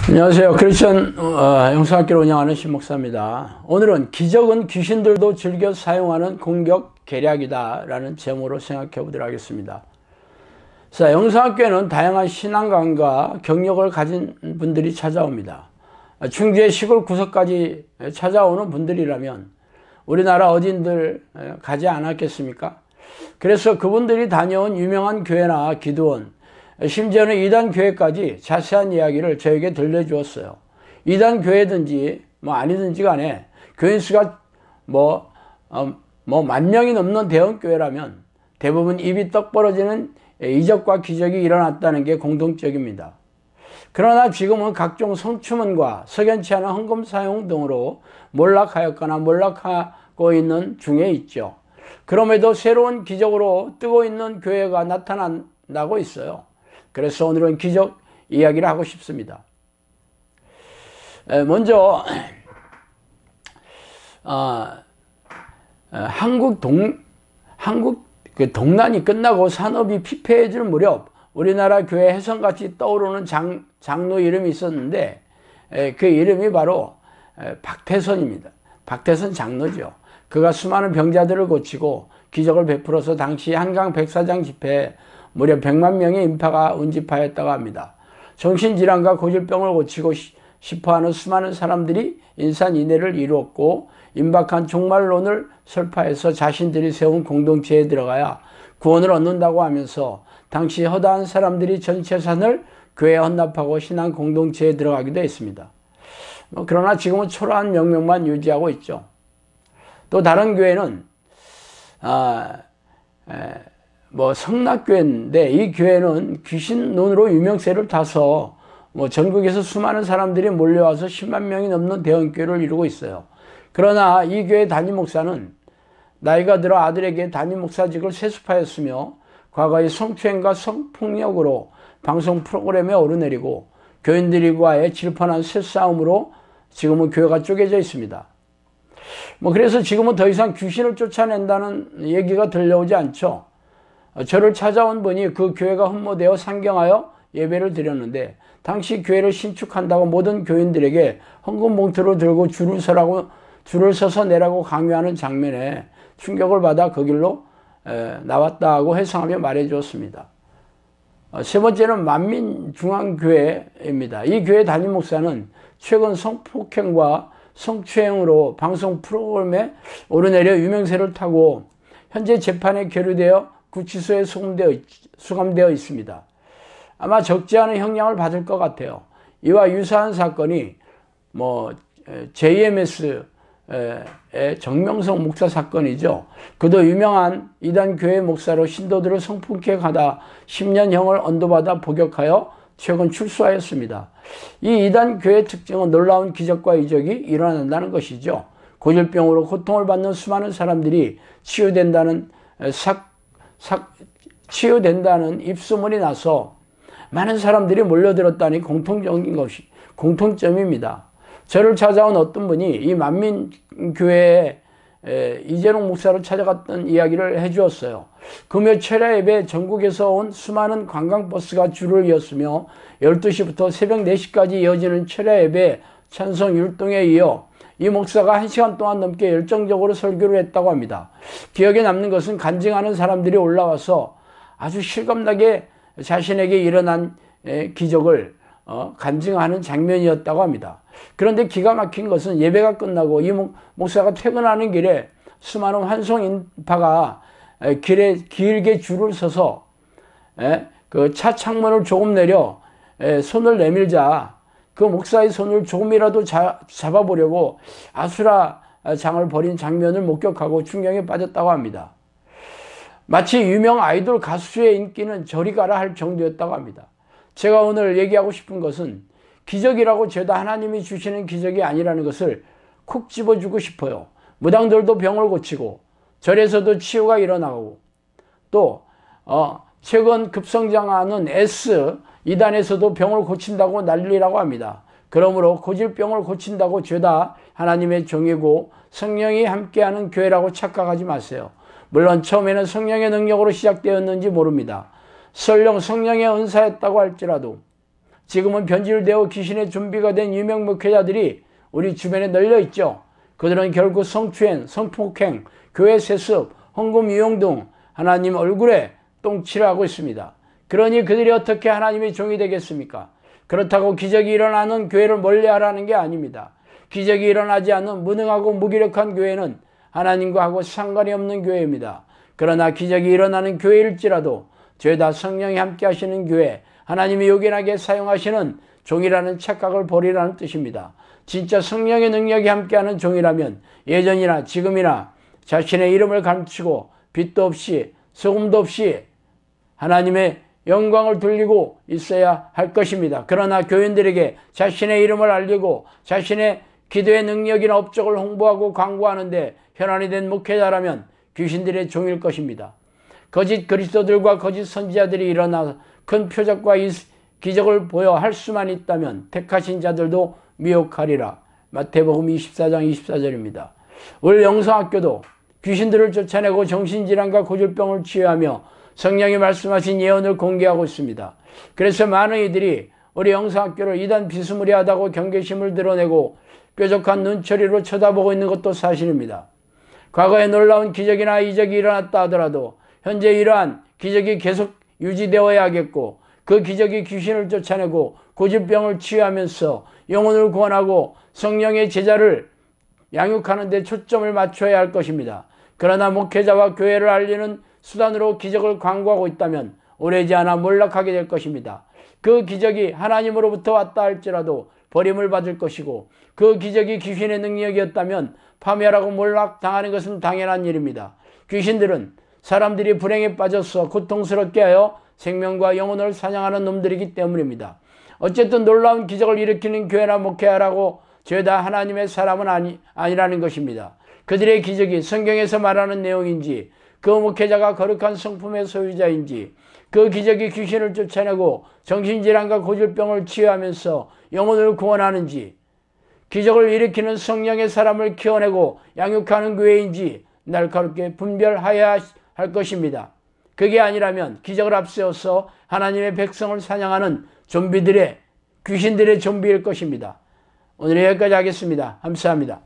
안녕하세요. 크리스천 영성학교를 운영하는 신목사입니다. 오늘은 기적은 귀신들도 즐겨 사용하는 공격 계략이다 라는 제목으로 생각해 보도록 하겠습니다. 자, 영성학교에는 다양한 신앙관과 경력을 가진 분들이 찾아옵니다. 충주의 시골 구석까지 찾아오는 분들이라면 우리나라 어딘들 가지 않았겠습니까? 그래서 그분들이 다녀온 유명한 교회나 기도원, 심지어는 이단 교회까지 자세한 이야기를 저에게 들려주었어요. 이단 교회든지 아니든지 간에 교인 수가 10,000명이 넘는 대형 교회라면 대부분 입이 떡 벌어지는 이적과 기적이 일어났다는 게 공통적입니다. 그러나 지금은 각종 성추문과 석연치 않은 헌금 사용 등으로 몰락하였거나 몰락하고 있는 중에 있죠. 그럼에도 새로운 기적으로 뜨고 있는 교회가 나타나고 있어요. 그래서 오늘은 기적 이야기를 하고 싶습니다. 먼저 한국 동란이 끝나고 산업이 피폐해질 무렵 우리나라 교회 혜성같이 떠오르는 장로 이름이 있었는데 그 이름이 바로 박태선입니다. 박태선 장로죠. 그가 수많은 병자들을 고치고 기적을 베풀어서 당시 한강 백사장 집회에 무려 100만 명의 인파가 운집하였다고 합니다. 정신질환과 고질병을 고치고 싶어하는 수많은 사람들이 인산인해를 이루었고 임박한 종말론을 설파해서 자신들이 세운 공동체에 들어가야 구원을 얻는다고 하면서 당시 허다한 사람들이 전 재산을 교회에 헌납하고 신앙 공동체에 들어가기도 했습니다. 그러나 지금은 초라한 명명만 유지하고 있죠. 또 다른 교회는 성락교회인데 이 교회는 귀신론으로 유명세를 타서 전국에서 수많은 사람들이 몰려와서 10만 명이 넘는 대형교회를 이루고 있어요. 그러나 이 교회 담임 목사는 나이가 들어 아들에게 담임 목사직을 세습하였으며 과거의 성추행과 성폭력으로 방송 프로그램에 오르내리고 교인들과의 질펀한 쇠싸움으로 지금은 교회가 쪼개져 있습니다. 그래서 지금은 더 이상 귀신을 쫓아낸다는 얘기가 들려오지 않죠. 저를 찾아온 분이 그 교회가 흠모되어 상경하여 예배를 드렸는데 당시 교회를 신축한다고 모든 교인들에게 헌금 봉투를 들고 줄을 서서 내라고 강요하는 장면에 충격을 받아 그 길로 나왔다고 회상하며 말해 주었습니다. 세 번째는 만민중앙교회입니다. 이 교회 담임 목사는 최근 성폭행과 성추행으로 방송 프로그램에 오르내려 유명세를 타고 현재 재판에 계류되어 구치소에 수감되어 있습니다. 아마 적지 않은 형량을 받을 것 같아요. 이와 유사한 사건이 JMS의 정명석 목사 사건이죠. 그도 유명한 이단 교회 목사로 신도들을 성폭행하다 10년형을 언도받아 복역하여 최근 출소하였습니다. 이 이단 교회의 특징은 놀라운 기적과 이적이 일어난다는 것이죠. 고질병으로 고통을 받는 수많은 사람들이 치유된다는 입소문이 나서 많은 사람들이 몰려들었다니 공통점입니다. 저를 찾아온 어떤 분이 이 만민교회에 이재롱 목사를 찾아갔던 이야기를 해주었어요. 금요 철야 예배 전국에서 온 수많은 관광버스가 줄을 이었으며 12시부터 새벽 4시까지 이어지는 철야 예배 찬송 율동에 이어 이 목사가 1시간 동안 넘게 열정적으로 설교를 했다고 합니다. 기억에 남는 것은 간증하는 사람들이 올라와서 아주 실감나게 자신에게 일어난 기적을 간증하는 장면이었다고 합니다. 그런데 기가 막힌 것은 예배가 끝나고 이 목사가 퇴근하는 길에 수많은 환송 인파가 길에 길게 줄을 서서 그 차 창문을 조금 내려 손을 내밀자 그 목사의 손을 조금이라도 잡아보려고 아수라장을 벌인 장면을 목격하고 충격에 빠졌다고 합니다. 마치 유명 아이돌 가수의 인기는 저리 가라 할 정도였다고 합니다. 제가 오늘 얘기하고 싶은 것은 기적이라고 죄다 하나님이 주시는 기적이 아니라는 것을 콕 집어주고 싶어요. 무당들도 병을 고치고 절에서도 치유가 일어나고 또 최근 급성장하는 S 이단에서도 병을 고친다고 난리라고 합니다. 그러므로 고질병을 고친다고 죄다 하나님의 종이고 성령이 함께하는 교회라고 착각하지 마세요. 물론 처음에는 성령의 능력으로 시작되었는지 모릅니다. 설령 성령의 은사였다고 할지라도 지금은 변질되어 귀신의 좀비가 된 유명 목회자들이 우리 주변에 널려 있죠. 그들은 결국 성추행, 성폭행, 교회 세습, 헌금 유용 등 하나님 얼굴에 똥칠을 하고 있습니다. 그러니 그들이 어떻게 하나님의 종이 되겠습니까? 그렇다고 기적이 일어나는 교회를 멀리하라는 게 아닙니다. 기적이 일어나지 않는 무능하고 무기력한 교회는 하나님과 하고 상관이 없는 교회입니다. 그러나 기적이 일어나는 교회일지라도 죄다 성령이 함께 하시는 교회, 하나님이 요긴하게 사용하시는 종이라는 착각을 버리라는 뜻입니다. 진짜 성령의 능력이 함께하는 종이라면 예전이나 지금이나 자신의 이름을 감추고 빛도 없이 소금도 없이 하나님의 영광을 돌리고 있어야 할 것입니다. 그러나 교인들에게 자신의 이름을 알리고 자신의 기도의 능력이나 업적을 홍보하고 광고하는데 혈안이 된 목회자라면 귀신들의 종일 것입니다. 거짓 그리스도들과 거짓 선지자들이 일어나 큰 표적과 기적을 보여 할 수만 있다면 택하신 자들도 미혹하리라. 마태복음 24장 24절입니다. 우리 영성학교도 귀신들을 쫓아내고 정신질환과 고질병을 치유하며 성령이 말씀하신 예언을 공개하고 있습니다. 그래서 많은 이들이 우리 영성학교를 이단 비스무리하다고 경계심을 드러내고 뾰족한 눈초리로 쳐다보고 있는 것도 사실입니다. 과거에 놀라운 기적이나 이적이 일어났다 하더라도 현재 이러한 기적이 계속 유지되어야겠고 그 기적이 귀신을 쫓아내고 고질병을 치유하면서 영혼을 구원하고 성령의 제자를 양육하는 데 초점을 맞춰야 할 것입니다. 그러나 목회자와 교회를 알리는 수단으로 기적을 광고하고 있다면 오래지 않아 몰락하게 될 것입니다. 그 기적이 하나님으로부터 왔다 할지라도 버림을 받을 것이고 그 기적이 귀신의 능력이었다면 파멸하고 몰락당하는 것은 당연한 일입니다. 귀신들은 사람들이 불행에 빠져서 고통스럽게 하여 생명과 영혼을 사냥하는 놈들이기 때문입니다. 어쨌든 놀라운 기적을 일으키는 교회나 목회자라고 죄다 하나님의 사람은 아니라는 것입니다. 그들의 기적이 성경에서 말하는 내용인지 그 목회자가 거룩한 성품의 소유자인지 그 기적이 귀신을 쫓아내고 정신질환과 고질병을 치유하면서 영혼을 구원하는지 기적을 일으키는 성령의 사람을 키워내고 양육하는 교회인지 날카롭게 분별하여야 할 것입니다. 그게 아니라면 기적을 앞세워서 하나님의 백성을 사냥하는 귀신들의 좀비일 것입니다. 오늘 여기까지 하겠습니다. 감사합니다.